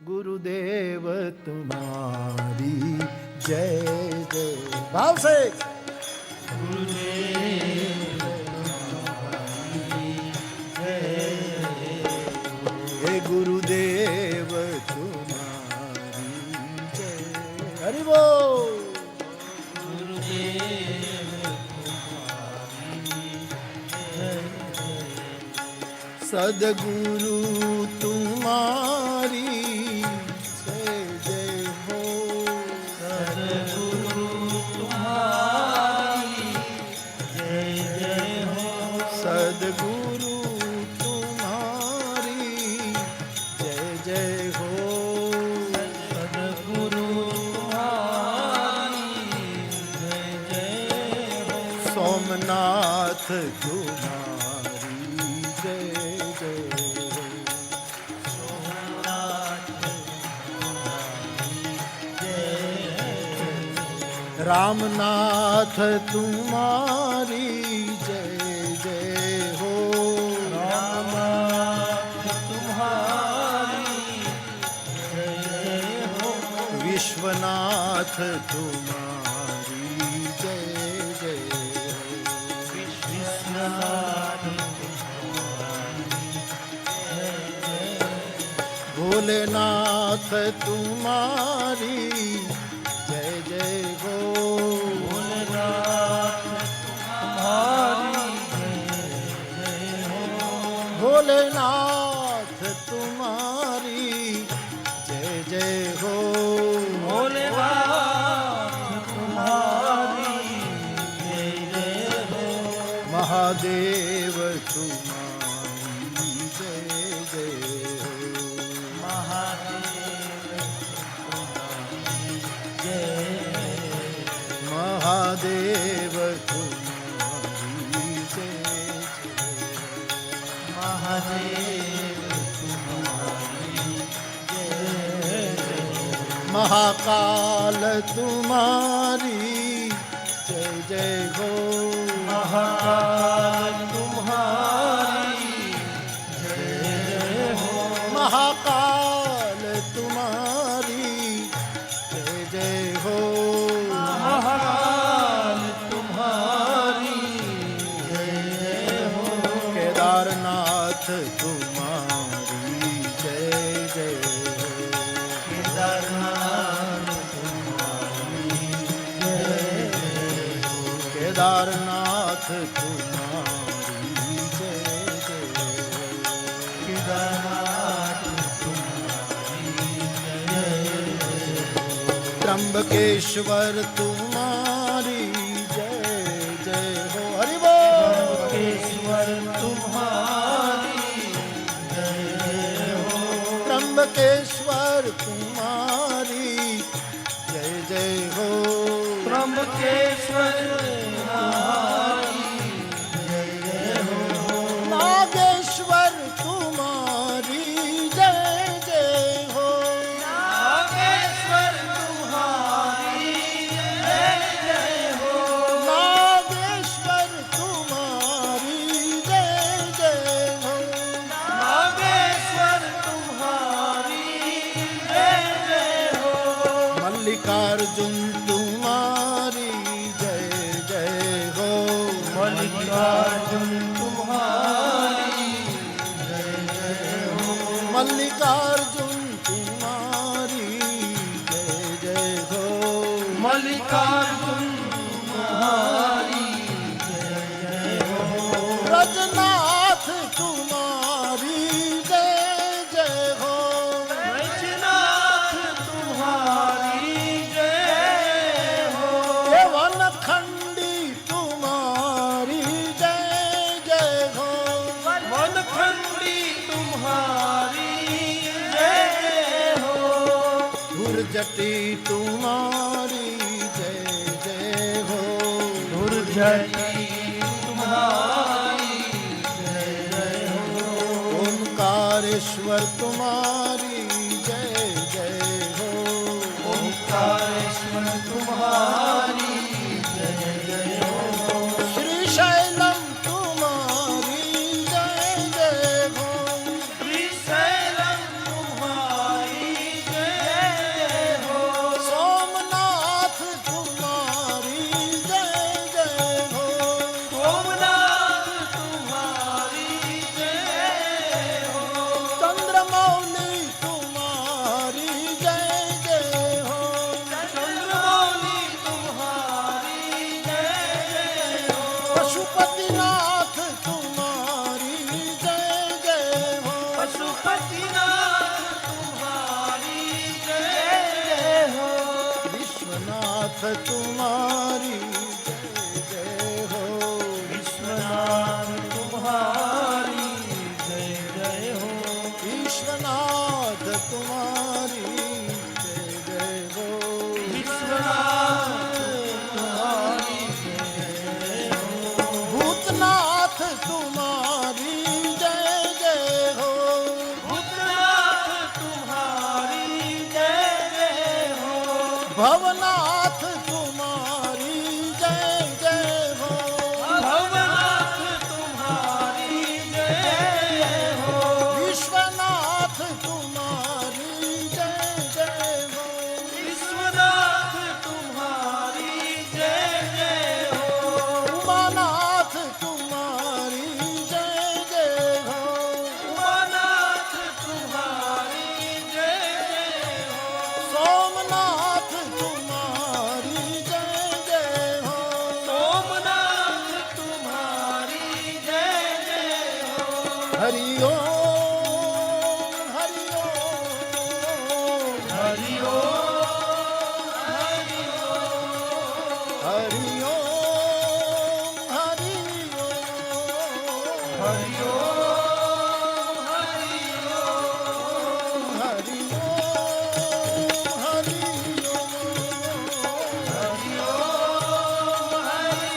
गुरुदेव तुम्हारी जय जय। भाव से गुरुदेव तुम्हारी जय, हे गुरुदेव तुम्हारी जय। हरि बोल। सदगुरु तुम्हारी जय जय हो, सदगुरु तुम्हारी जय जय हो, सदगुरु तुम्हारी जय जय हो, सदगुरु तुम्हारी जय जय हो, सोमनाथ तुम्हारी जय जय हो, सोमनाथ तुम्हारी जय, रामनाथ तुम्हारी जय जय हो, रामनाथ तुम्हारी जय जय हो, विश्वनाथ तुम्हारी जय जय हो, विश्वनाथ भोलेनाथ तुम्हारी जय जय हो, भोलेनाथ तुम्हारी जय जय हो, भोलेनाथ तुम्हारी जय जय हो, भोलेनाथ तुम्हारी जय जय हो, महादेव तुम्हारी जय जय हो, महादेव तुम्हारी जय जय, महादेव तुम्हारी जय जय, महाकाल तुम्हारी जय जय हो, महाकाल तुम्हारी जय जय हो, महाकाल तुम्हारी जय जय हो, महाकाल तुम्हारी जय जय हो, केदारनाथ तुम्हारी जय जय हो, केदारनाथ तुम्हारी जय जय हो, केदारनाथ तुम्हारी जय जय हो, केदारनाथ तुम्हारी जय जय हो, त्र्यंबकेश्वर तुम्हारी जय जय हो। हरि बोल। त्र्यंबकेश्वर तुम्हारी जय जय हो, त्र्यंबकेश्वर तुम्हारी जय जय हो, त्र्यंबकेश्वर तुम्हारी जय जय हो, नागेश्वर तुम्हारी जय जय हो, नागेश्वर तुम्हारी जय जय हो, नागेश्वर तुम्हारी जय जय हो, नागेश्वर तुम्हारी जय जय हो, मल्लिकार्जुन तुम्हारी जय जय हो, मल्लिकार्जुन तुम्हारी जय जय हो, मल्लिकार्जुन तुम्हारी जय जय हो, मल्लिकार्जुन तुम्हारी जय जय हो, ब्रजनाथ तुम्हारी जय जय हो, ब्रजनाथ तुम्हारी जय हो, वनखंडी तुम्हारी जय जय हो, वनखंडी तुम्हारी जय जय हो, धुरजटी तुम्हारी जय जय हो, धुरजटी तुम्हारी जय जय हो, ओंकारेश्वर तुम्हारी जय जय हो, ओंकारेश्वर तुम्हारी जय जय हो, श्रीशैलम तुम्हारी जय जय हो, श्रीशैलम तुम्हारी तुम्हारी जय जय हो। विश्वनाथ तुम्हारी जय जय हो। विश्वनाथ तुम्हारी जय जय हो। विश्वनाथ तुम्हारी जय जय हो। भूतनाथ तुम्हारी जय जय हो। भूतनाथ तुम्हारी जय जय हो। भवनाथ तुम्हारी जय जय हो। भवनाथ तुम्हारी जय जय हो। विश्वनाथ तुम्हारी जय जय हो। विश्वनाथ तुम्हारी जय जय हो। उमानाथ तुम्हारी जय जय हो। उमानाथ तुम्हारी जय जय हो। सोमनाथ तुम्हारी जय जय हो। सोमनाथ तुम्हारी जय जय हो। हरि ओम हरि ओम हरि ओम हरि हरि ओम हरि ओम हरि ओम हरि हरि ओम हरि ओम हरि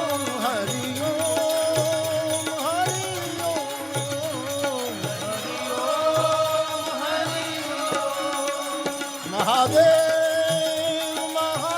ओम हरि हरि ओम हरि ओम महादेव